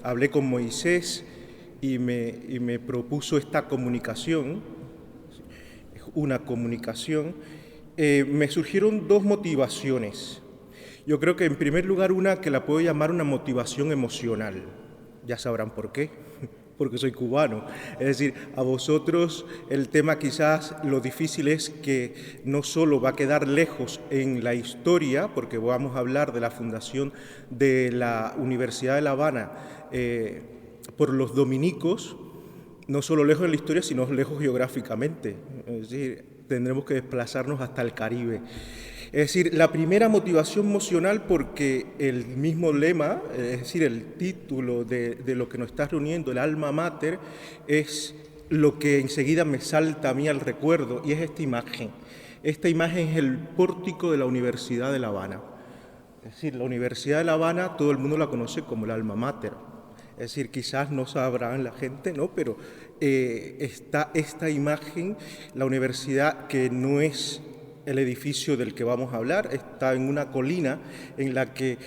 hablé con Moisés y me propuso esta comunicación, una comunicación, me surgieron dos motivaciones. Yo creo que en primer lugar una que la puedo llamar una motivación emocional. Ya sabrán por qué, porque soy cubano. Es decir, a vosotros el tema quizás lo difícil es que no solo va a quedar lejos en la historia, porque vamos a hablar de la fundación de la Universidad de La Habana por los dominicos, no solo lejos en la historia, sino lejos geográficamente. Es decir, tendremos que desplazarnos hasta el Caribe. Es decir, la primera motivación emocional porque el mismo lema, es decir, el título de lo que nos está reuniendo, el alma mater, es lo que enseguida me salta a mí al recuerdo y es esta imagen. Esta imagen es el pórtico de la Universidad de La Habana. Es decir, la Universidad de La Habana todo el mundo la conoce como el alma mater. Es decir, quizás no sabrán la gente, ¿no? Pero está esta imagen, la universidad que no es el edificio del que vamos a hablar, está en una colina en la que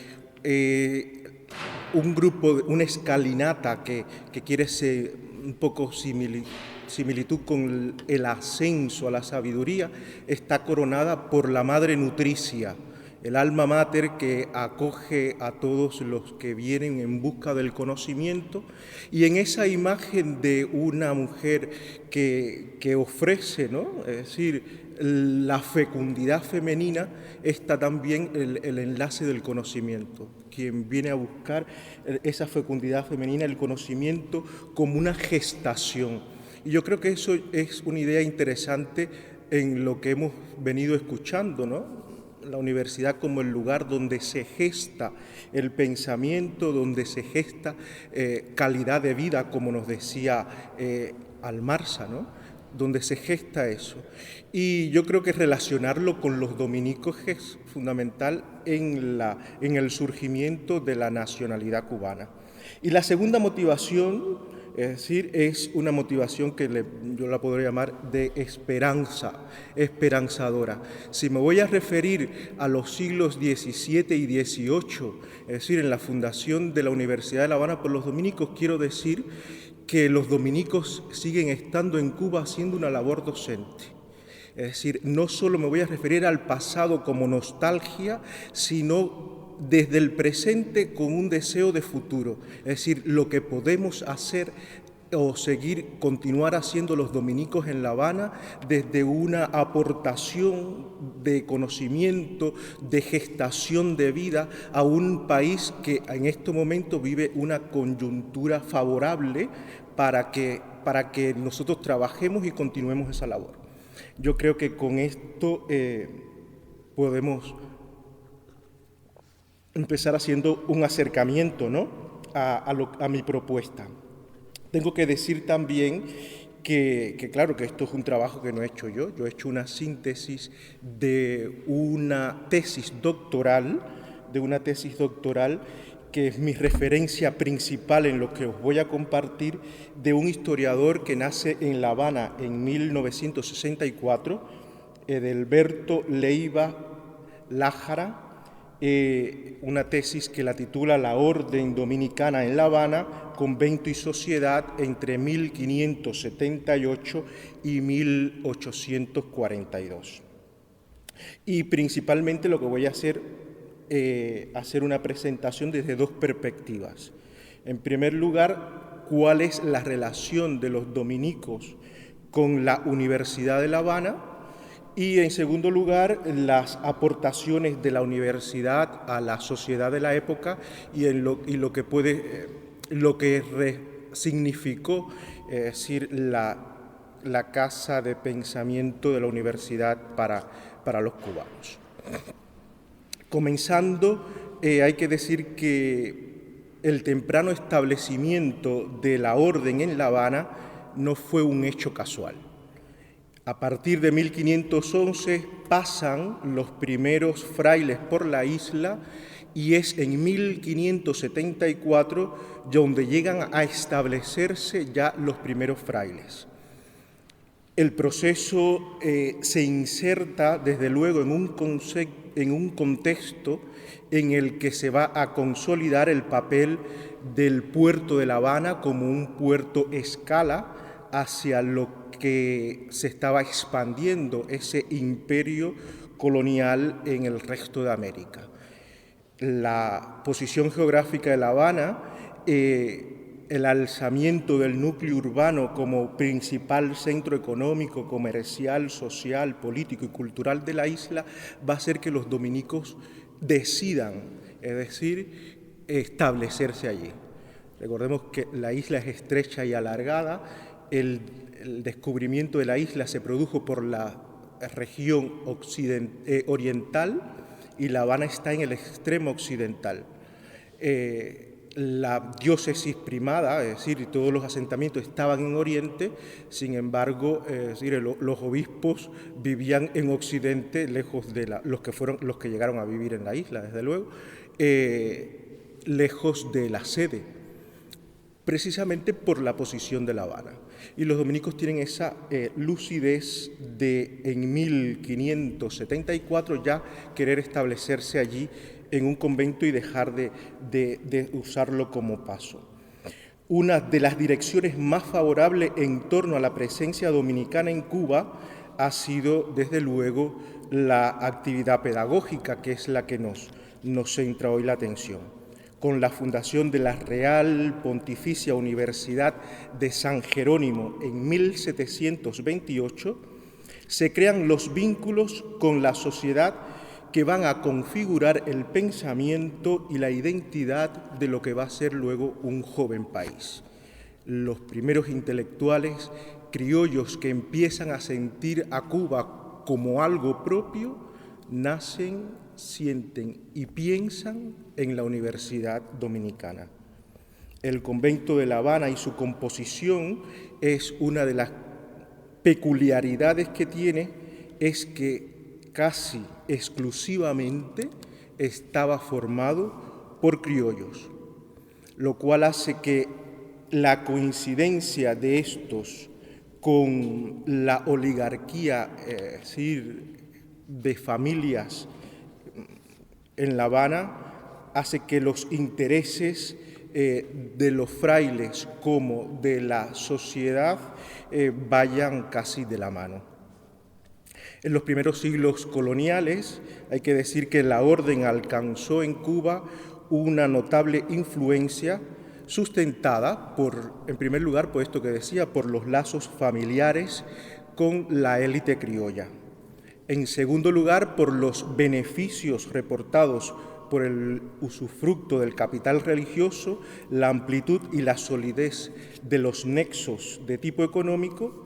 un grupo, una escalinata que quiere ser un poco similitud con el ascenso a la sabiduría, está coronada por la Madre Nutricia, el alma mater que acoge a todos los que vienen en busca del conocimiento, y en esa imagen de una mujer que ofrece, ¿no? Es decir, la fecundidad femenina, está también el enlace del conocimiento. Quien viene a buscar esa fecundidad femenina, el conocimiento como una gestación. Y yo creo que eso es una idea interesante en lo que hemos venido escuchando, ¿no? La universidad como el lugar donde se gesta el pensamiento, donde se gesta calidad de vida, como nos decía Almarza, ¿no? Donde se gesta eso. Y yo creo que relacionarlo con los dominicos es fundamental en el surgimiento de la nacionalidad cubana. Y la segunda motivación, es decir, es una motivación que yo la podría llamar de esperanza, esperanzadora. Si me voy a referir a los siglos XVII y XVIII, es decir, en la fundación de la Universidad de La Habana por los dominicos, quiero decir que los dominicos siguen estando en Cuba haciendo una labor docente. Es decir, no solo me voy a referir al pasado como nostalgia, sino desde el presente con un deseo de futuro. Es decir, lo que podemos hacer o continuar haciendo los dominicos en La Habana desde una aportación de conocimiento, de gestación de vida a un país que en este momento vive una coyuntura favorable para que nosotros trabajemos y continuemos esa labor. Yo creo que con esto podemos empezar haciendo un acercamiento, ¿no? a mi propuesta. Tengo que decir también que claro que esto es un trabajo que no he hecho yo he hecho una síntesis de una tesis doctoral, que es mi referencia principal en lo que os voy a compartir, de un historiador que nace en La Habana en 1964, Edelberto Leiva Lájara, una tesis que la titula La Orden Dominicana en La Habana, Convento y Sociedad entre 1578 y 1842. Y principalmente lo que voy a hacer una presentación desde dos perspectivas. En primer lugar, cuál es la relación de los dominicos con la Universidad de La Habana, y en segundo lugar, las aportaciones de la universidad a la sociedad de la época y lo que significó, es decir, la casa de pensamiento de la universidad para los cubanos. Comenzando, hay que decir que el temprano establecimiento de la orden en La Habana no fue un hecho casual. A partir de 1511 pasan los primeros frailes por la isla y es en 1574 donde llegan a establecerse ya los primeros frailes. El proceso se inserta, desde luego, en un contexto en el que se va a consolidar el papel del puerto de La Habana como un puerto escala hacia lo que se estaba expandiendo ese imperio colonial en el resto de América. La posición geográfica de La Habana, el alzamiento del núcleo urbano como principal centro económico, comercial, social, político y cultural de la isla, va a hacer que los dominicos decidan, es decir, establecerse allí. Recordemos que la isla es estrecha y alargada. El descubrimiento de la isla se produjo por la región oriental, y La Habana está en el extremo occidental. La diócesis primada, es decir, todos los asentamientos estaban en Oriente, sin embargo, los obispos vivían en Occidente, lejos de los que llegaron a vivir en la isla, desde luego, lejos de la sede, precisamente por la posición de La Habana. Y los dominicos tienen esa lucidez de, en 1574, ya querer establecerse allí en un convento y dejar de usarlo como paso. Una de las direcciones más favorables en torno a la presencia dominicana en Cuba ha sido, desde luego, la actividad pedagógica, que es la que nos centra hoy la atención. Con la fundación de la Real Pontificia Universidad de San Jerónimo en 1728, se crean los vínculos con la sociedad que van a configurar el pensamiento y la identidad de lo que va a ser luego un joven país. Los primeros intelectuales criollos que empiezan a sentir a Cuba como algo propio nacen, sienten y piensan en la Universidad Dominicana. El convento de La Habana y su composición es una de las peculiaridades que tiene, es que casi exclusivamente estaba formado por criollos, lo cual hace que la coincidencia de estos con la oligarquía, es decir, de familias en La Habana, hace que los intereses de los frailes como de la sociedad vayan casi de la mano. En los primeros siglos coloniales hay que decir que la orden alcanzó en Cuba una notable influencia sustentada en primer lugar, por esto que decía, por los lazos familiares con la élite criolla. En segundo lugar, por los beneficios reportados por el usufructo del capital religioso, la amplitud y la solidez de los nexos de tipo económico.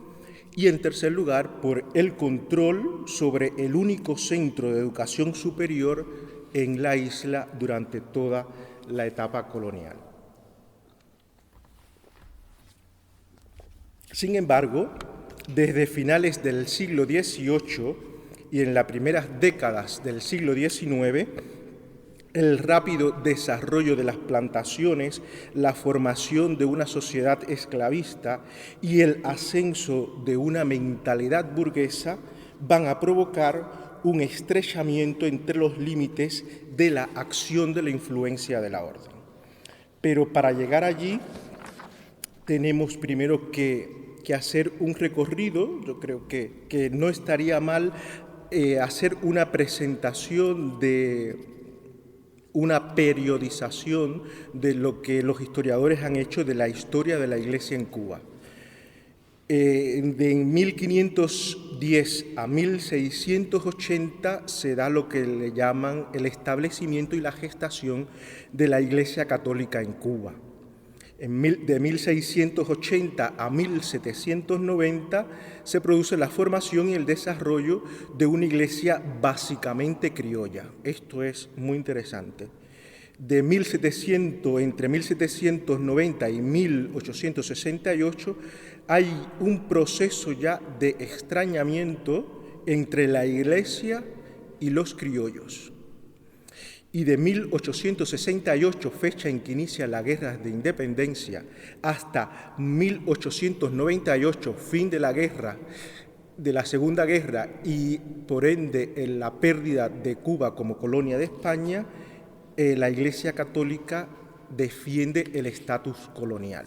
Y en tercer lugar, por el control sobre el único centro de educación superior en la isla durante toda la etapa colonial. Sin embargo, desde finales del siglo XVIII y en las primeras décadas del siglo XIX, el rápido desarrollo de las plantaciones, la formación de una sociedad esclavista y el ascenso de una mentalidad burguesa van a provocar un estrechamiento entre los límites de la acción de la influencia de la orden. Pero para llegar allí tenemos primero que hacer un recorrido. Yo creo que no estaría mal hacer una presentación una periodización de lo que los historiadores han hecho de la historia de la Iglesia en Cuba. De 1510 a 1680 se da lo que le llaman el establecimiento y la gestación de la Iglesia Católica en Cuba. De 1680 a 1790 se produce la formación y el desarrollo de una iglesia básicamente criolla. Esto es muy interesante. Entre 1790 y 1868 hay un proceso ya de extrañamiento entre la iglesia y los criollos. y de 1868, fecha en que inicia la Guerra de Independencia, hasta 1898, fin de la guerra, de la Segunda Guerra y por ende en la pérdida de Cuba como colonia de España, la Iglesia Católica defiende el estatus colonial.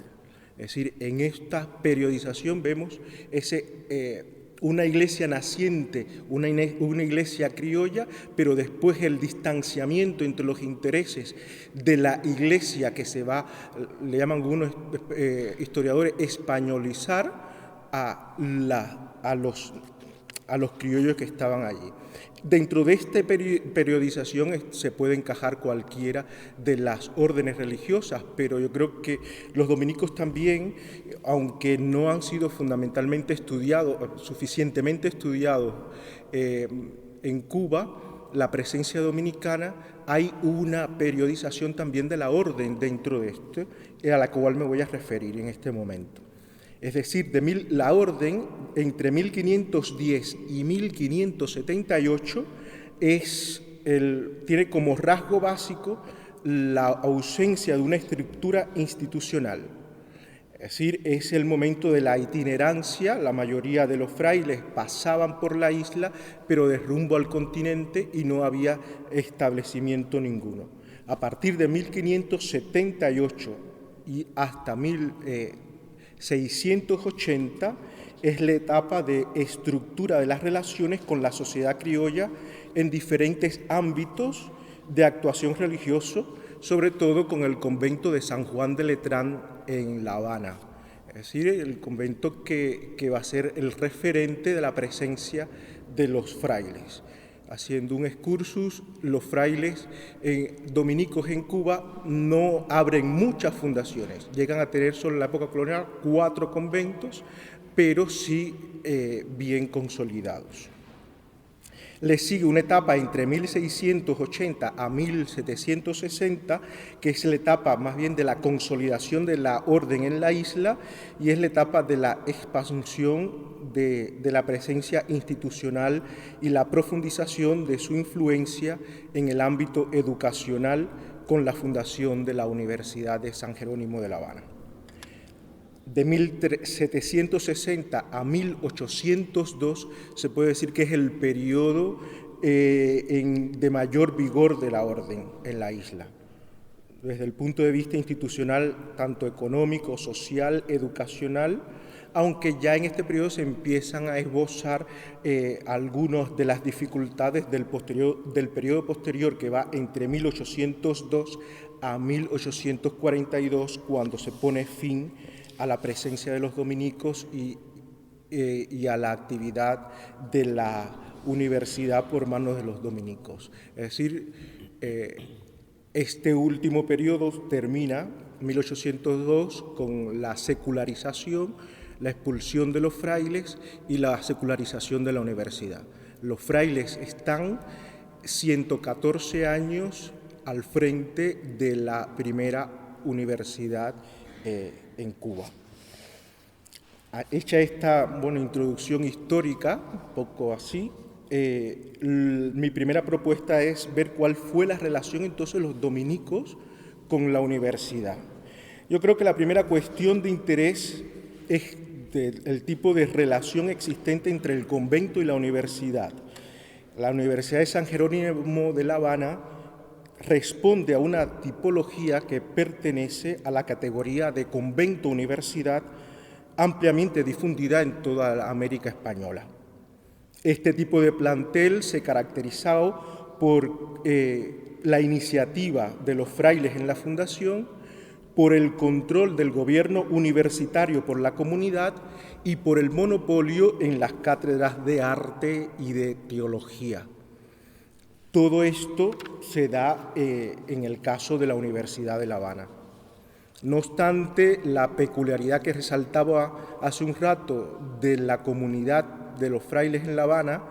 Es decir, en esta periodización vemos una iglesia naciente, una iglesia criolla, pero después el distanciamiento entre los intereses de la iglesia que se va, le llaman algunos historiadores, españolizar a los criollos que estaban allí. Dentro de esta periodización se puede encajar cualquiera de las órdenes religiosas, pero yo creo que los dominicos también, aunque no han sido fundamentalmente estudiados, suficientemente estudiados en Cuba, la presencia dominicana, hay una periodización también de la orden dentro de esto, a la cual me voy a referir en este momento. Es decir, la orden entre 1510 y 1578 tiene como rasgo básico la ausencia de una estructura institucional. Es decir, es el momento de la itinerancia, la mayoría de los frailes pasaban por la isla, pero de rumbo al continente y no había establecimiento ninguno. A partir de 1578 y hasta 1680 es la etapa de estructura de las relaciones con la sociedad criolla en diferentes ámbitos de actuación religioso, sobre todo con el convento de San Juan de Letrán en La Habana. Es decir, el convento que va a ser el referente de la presencia de los frailes. Haciendo un excursus, los frailes dominicos en Cuba no abren muchas fundaciones. Llegan a tener solo en la época colonial 4 conventos, pero sí bien consolidados. Le sigue una etapa entre 1680 a 1760, que es la etapa más bien de la consolidación de la orden en la isla y es la etapa de la expansión de la presencia institucional y la profundización de su influencia en el ámbito educacional con la fundación de la Universidad de San Jerónimo de La Habana. De 1760 a 1802 se puede decir que es el periodo de mayor vigor de la orden en la isla. Desde el punto de vista institucional, tanto económico, social, educacional, aunque ya en este periodo se empiezan a esbozar algunas de las dificultades del periodo posterior que va entre 1802 a 1842, cuando se pone fin a la presencia de los dominicos y a la actividad de la universidad por manos de los dominicos. Es decir, este último periodo termina 1802 con la secularización, la expulsión de los frailes y la secularización de la universidad. Los frailes están 114 años al frente de la primera universidad en Cuba. Hecha esta introducción histórica, un poco así, mi primera propuesta es ver cuál fue la relación entonces de los dominicos con la universidad. Yo creo que la primera cuestión de interés es el tipo de relación existente entre el convento y la universidad. La Universidad de San Jerónimo de La Habana responde a una tipología que pertenece a la categoría de convento-universidad ampliamente difundida en toda la América española. Este tipo de plantel se caracterizaba por la iniciativa de los frailes en la fundación, por el control del gobierno universitario por la comunidad y por el monopolio en las cátedras de arte y de teología. Todo esto se da en el caso de la Universidad de La Habana. No obstante, la peculiaridad que resaltaba hace un rato de la comunidad de los frailes en La Habana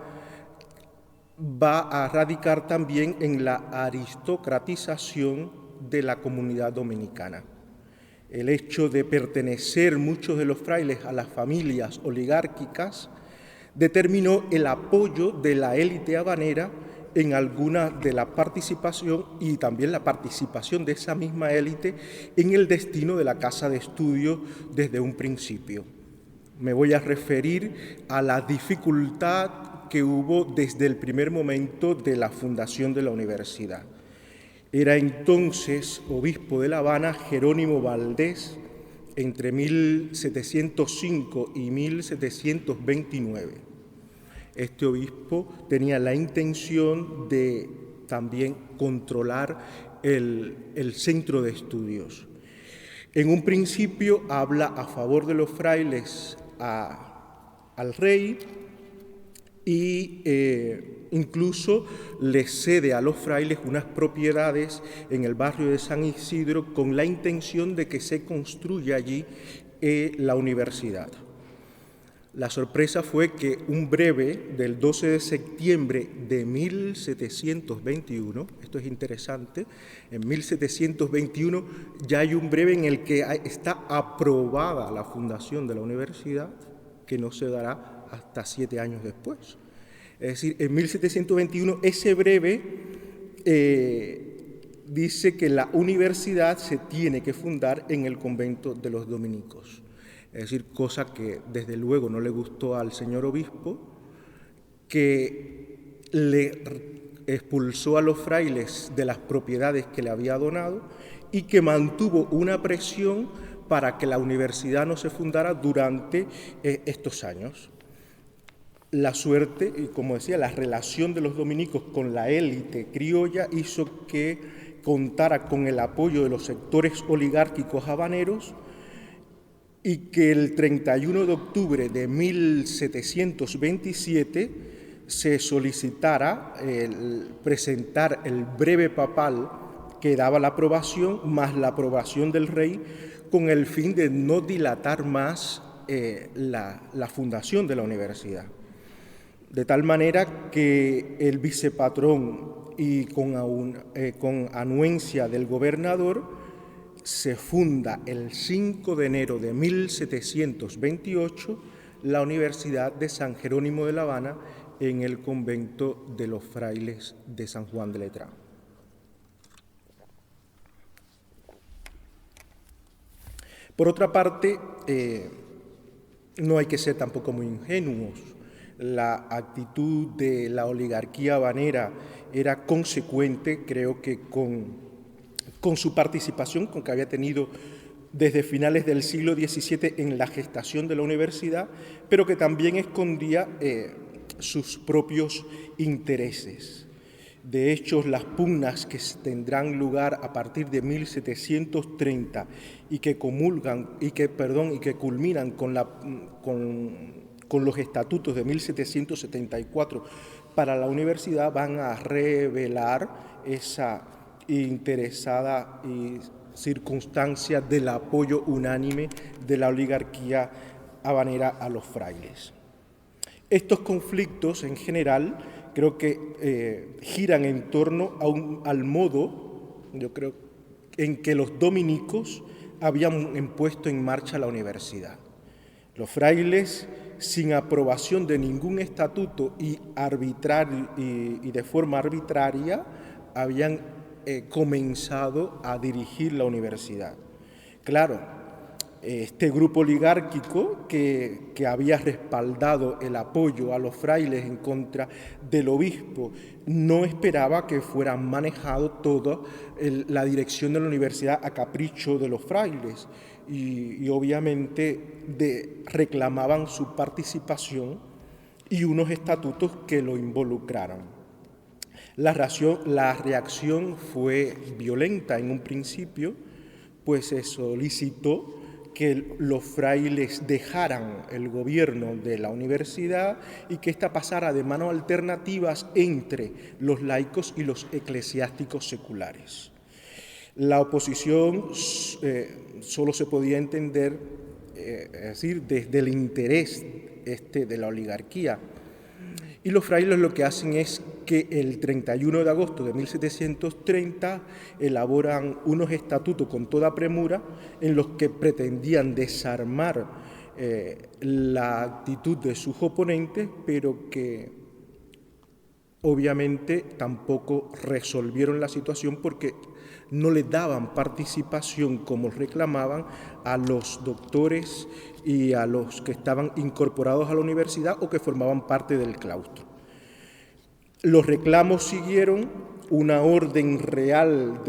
va a radicar también en la aristocratización de la comunidad dominicana. El hecho de pertenecer muchos de los frailes a las familias oligárquicas determinó el apoyo de la élite habanera en alguna de la participación y también la participación de esa misma élite en el destino de la Casa de Estudios desde un principio. Me voy a referir a la dificultad que hubo desde el primer momento de la fundación de la universidad. Era entonces obispo de La Habana Jerónimo Valdés entre 1705 y 1729. Este obispo tenía la intención de también controlar el centro de estudios. En un principio habla a favor de los frailes al rey y incluso le cede a los frailes unas propiedades en el barrio de San Isidro con la intención de que se construya allí la universidad. La sorpresa fue que un breve del 12 de septiembre de 1721, esto es interesante, en 1721 ya hay un breve en el que está aprobada la fundación de la universidad, que no se dará hasta 7 años después. Es decir, en 1721 ese breve dice que la universidad se tiene que fundar en el convento de los dominicos. Es decir, cosa que desde luego no le gustó al señor obispo, que le expulsó a los frailes de las propiedades que le había donado y que mantuvo una presión para que la universidad no se fundara durante estos años. La suerte, y como decía, la relación de los dominicos con la élite criolla hizo que contara con el apoyo de los sectores oligárquicos habaneros y que el 31 de octubre de 1727 se solicitara presentar el breve papal que daba la aprobación, más la aprobación del rey, con el fin de no dilatar más la fundación de la universidad. De tal manera que el vicepatrón y con anuencia del gobernador se funda el 5 de enero de 1728 la Universidad de San Jerónimo de La Habana en el convento de los frailes de San Juan de Letrán. Por otra parte, no hay que ser tampoco muy ingenuos. La actitud de la oligarquía habanera era consecuente, creo que con su participación, con que había tenido desde finales del siglo XVII en la gestación de la universidad, pero que también escondía sus propios intereses. De hecho, las pugnas que tendrán lugar a partir de 1730 y que culminan con los estatutos de 1774 para la universidad van a revelar esa interesada y circunstancia del apoyo unánime de la oligarquía habanera a los frailes. Estos conflictos en general creo que giran en torno al modo, yo creo, en que los dominicos habían puesto en marcha la universidad. Los frailes, sin aprobación de ningún estatuto y de forma arbitraria, habían comenzado a dirigir la universidad. Claro, este grupo oligárquico que había respaldado el apoyo a los frailes en contra del obispo no esperaba que fuera manejado toda la dirección de la universidad a capricho de los frailes y obviamente reclamaban su participación y unos estatutos que lo involucraran. La reacción fue violenta en un principio, pues se solicitó que los frailes dejaran el gobierno de la universidad y que ésta pasara de manos alternativas entre los laicos y los eclesiásticos seculares. La oposición solo se podía entender, es decir, desde el interés de la oligarquía. Y los frailes lo que hacen es que el 31 de agosto de 1730 elaboran unos estatutos con toda premura en los que pretendían desarmar la actitud de sus oponentes, pero que obviamente tampoco resolvieron la situación porque no le daban participación como reclamaban a los doctores y a los que estaban incorporados a la universidad o que formaban parte del claustro. Los reclamos siguieron, una orden real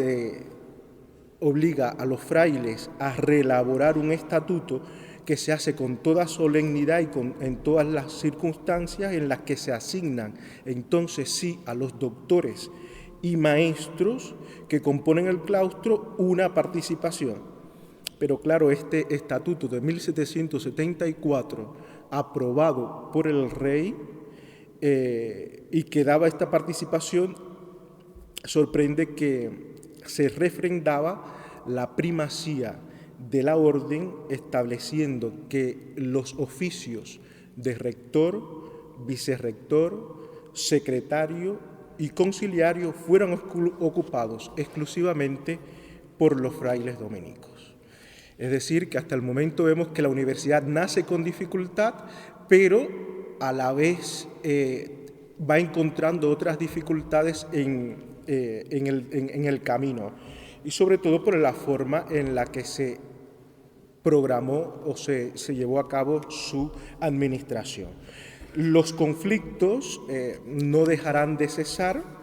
obliga a los frailes a reelaborar un estatuto que se hace con toda solemnidad y en todas las circunstancias en las que se asignan entonces sí a los doctores y maestros que componen el claustro una participación. Pero claro, este estatuto de 1774, aprobado por el rey y que daba esta participación, sorprende que se refrendaba la primacía de la orden, estableciendo que los oficios de rector, vicerrector, secretario y conciliario fueran ocupados exclusivamente por los frailes dominicos. Es decir, que hasta el momento vemos que la universidad nace con dificultad, pero a la vez va encontrando otras dificultades en el camino, y sobre todo por la forma en la que se programó o se llevó a cabo su administración. Los conflictos no dejarán de cesar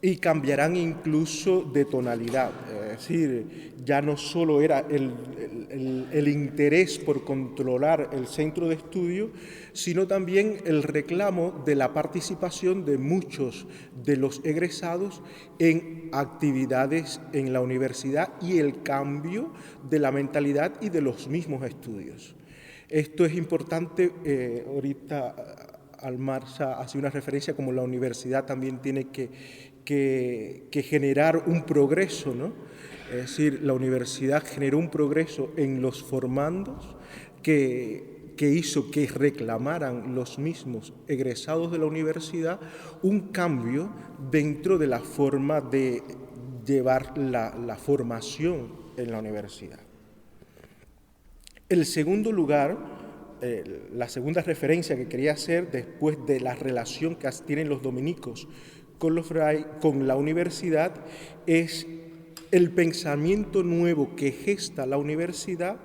y cambiarán incluso de tonalidad. Es decir, ya no solo era el interés por controlar el centro de estudio, sino también el reclamo de la participación de muchos de los egresados en actividades en la universidad y el cambio de la mentalidad y de los mismos estudios. Esto es importante, ahorita Almarza hace una referencia como la universidad también tiene que generar un progreso, ¿no? Es decir, la universidad generó un progreso en los formandos que hizo que reclamaran los mismos egresados de la universidad un cambio dentro de la forma de llevar la formación en la universidad. El segundo lugar, la segunda referencia que quería hacer después de la relación que tienen los dominicos con la universidad, es el pensamiento nuevo que gesta la universidad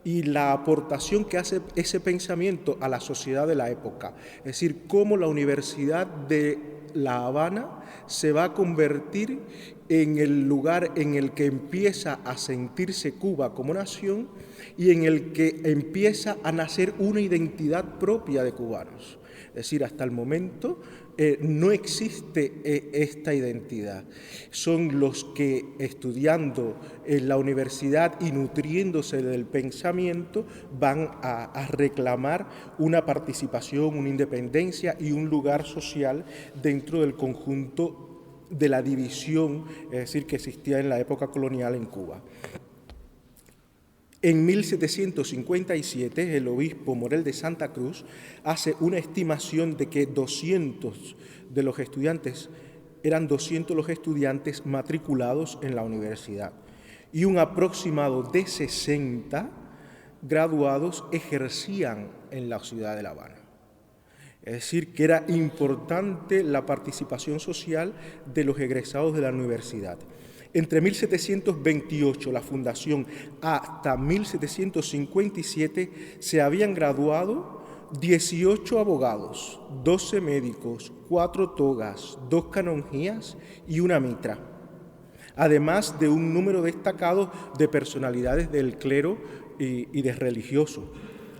y la aportación que hace ese pensamiento a la sociedad de la época. Es decir, cómo la Universidad de La Habana se va a convertir en el lugar en el que empieza a sentirse Cuba como nación y en el que empieza a nacer una identidad propia de cubanos. Es decir, hasta el momento no existe esta identidad. Son los que, estudiando en la universidad y nutriéndose del pensamiento, van a reclamar una participación, una independencia y un lugar social dentro del conjunto de la división, es decir, que existía en la época colonial en Cuba. En 1757, el obispo Morel de Santa Cruz hace una estimación de que 200 de los estudiantes, eran 200 los estudiantes matriculados en la universidad y un aproximado de 60 graduados ejercían en la ciudad de La Habana. Es decir, que era importante la participación social de los egresados de la universidad. Entre 1728, la fundación, hasta 1757, se habían graduado 18 abogados, 12 médicos, 4 togas, 2 canonjías y una mitra, además de un número destacado de personalidades del clero y de religiosos.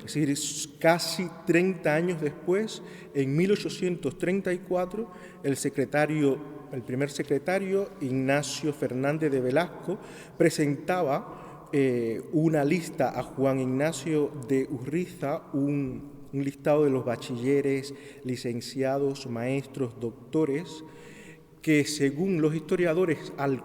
Es decir, casi 30 años después, en 1834, el primer secretario, Ignacio Fernández de Velasco, presentaba una lista a Juan Ignacio de Urriza, un listado de los bachilleres, licenciados, maestros, doctores, que según los historiadores, al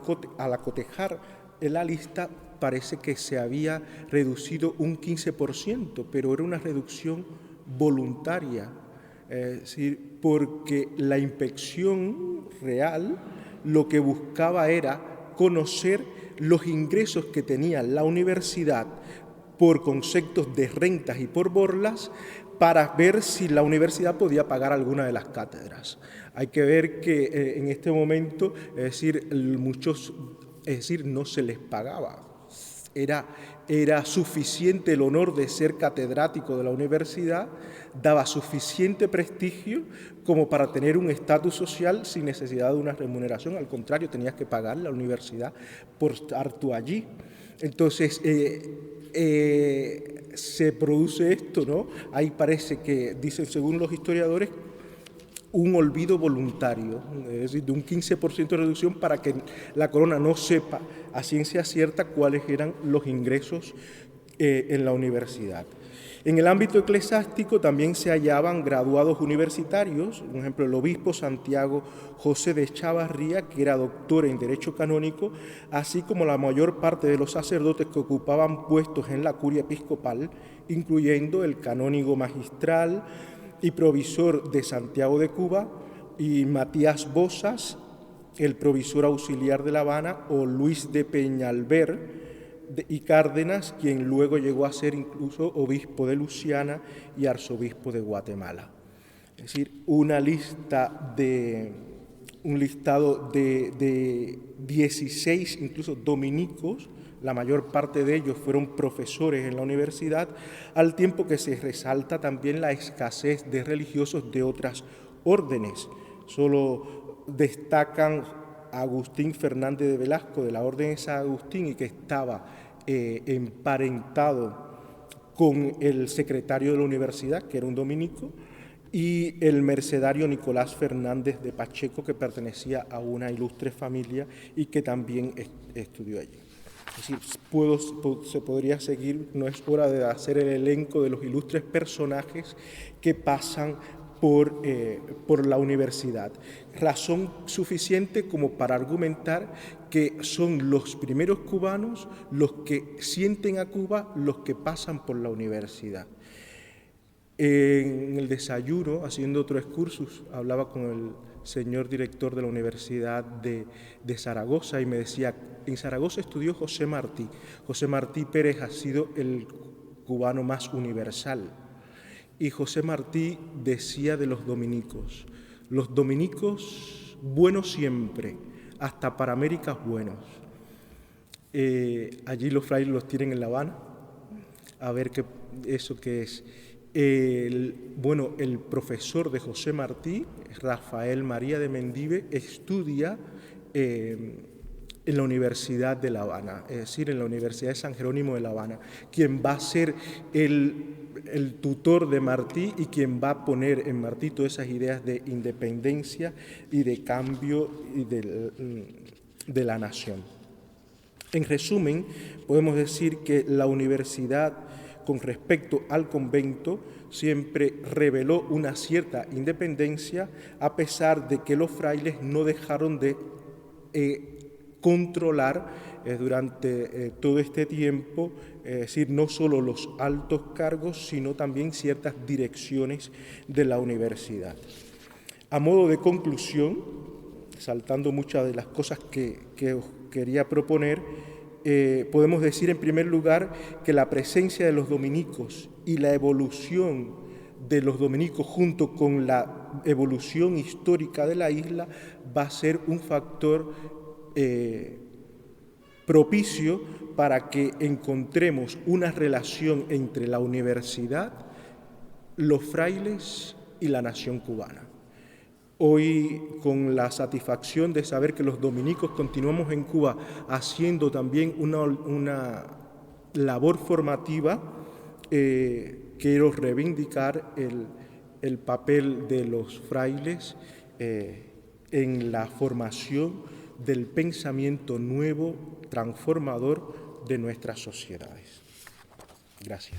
acotejar la lista, parece que se había reducido un 15%, pero era una reducción voluntaria. Es decir, porque la inspección real lo que buscaba era conocer los ingresos que tenía la universidad por conceptos de rentas y por borlas para ver si la universidad podía pagar alguna de las cátedras. Hay que ver que en este momento, es decir, no se les pagaba. Era suficiente el honor de ser catedrático de la universidad, daba suficiente prestigio como para tener un estatus social sin necesidad de una remuneración. Al contrario, tenías que pagar la universidad por estar tú allí. Entonces, se produce esto, ¿no? Ahí parece que, dicen según los historiadores, un olvido voluntario, es decir, de un 15% de reducción para que la corona no sepa a ciencia cierta cuáles eran los ingresos en la universidad. En el ámbito eclesiástico también se hallaban graduados universitarios, por ejemplo, el obispo Santiago José de Chavarría, que era doctor en Derecho Canónico, así como la mayor parte de los sacerdotes que ocupaban puestos en la curia episcopal, incluyendo el canónigo magistral y provisor de Santiago de Cuba, y Matías Bozas, el provisor auxiliar de La Habana, o Luis de Peñalver y Cárdenas, quien luego llegó a ser incluso obispo de Luisiana y arzobispo de Guatemala. Es decir, un listado de 16 incluso dominicos, la mayor parte de ellos fueron profesores en la universidad, al tiempo que se resalta también la escasez de religiosos de otras órdenes. Solo destacan a Agustín Fernández de Velasco de la Orden de San Agustín, y que estaba emparentado con el secretario de la universidad, que era un dominico, y el mercedario Nicolás Fernández de Pacheco, que pertenecía a una ilustre familia y que también estudió allí. Es decir, se podría seguir, no es hora de hacer el elenco de los ilustres personajes que pasan por la universidad. Razón suficiente como para argumentar que son los primeros cubanos los que sienten a Cuba, los que pasan por la universidad. En el desayuno, haciendo otro excursus, hablaba con el señor director de la Universidad de Zaragoza y me decía, en Zaragoza estudió José Martí. José Martí Pérez ha sido el cubano más universal. Y José Martí decía de los dominicos buenos siempre, hasta para Américas buenos. Allí los frailes los tienen en La Habana, a ver eso qué es. El profesor de José Martí, Rafael María de Mendive, estudia en la Universidad de La Habana, es decir, en la Universidad de San Jerónimo de La Habana, quien va a ser el tutor de Martí y quien va a poner en Martí todas esas ideas de independencia y de cambio y de la nación. En resumen, podemos decir que la universidad, con respecto al convento, siempre reveló una cierta independencia, a pesar de que los frailes no dejaron de controlar durante todo este tiempo, es decir, no solo los altos cargos, sino también ciertas direcciones de la universidad. A modo de conclusión, saltando muchas de las cosas que os quería proponer, podemos decir en primer lugar que la presencia de los dominicos y la evolución de los dominicos junto con la evolución histórica de la isla va a ser un factor propicio para que encontremos una relación entre la universidad, los frailes y la nación cubana. Hoy, con la satisfacción de saber que los dominicos continuamos en Cuba haciendo también una labor formativa, quiero reivindicar el papel de los frailes en la formación del pensamiento nuevo, transformador de nuestras sociedades. Gracias.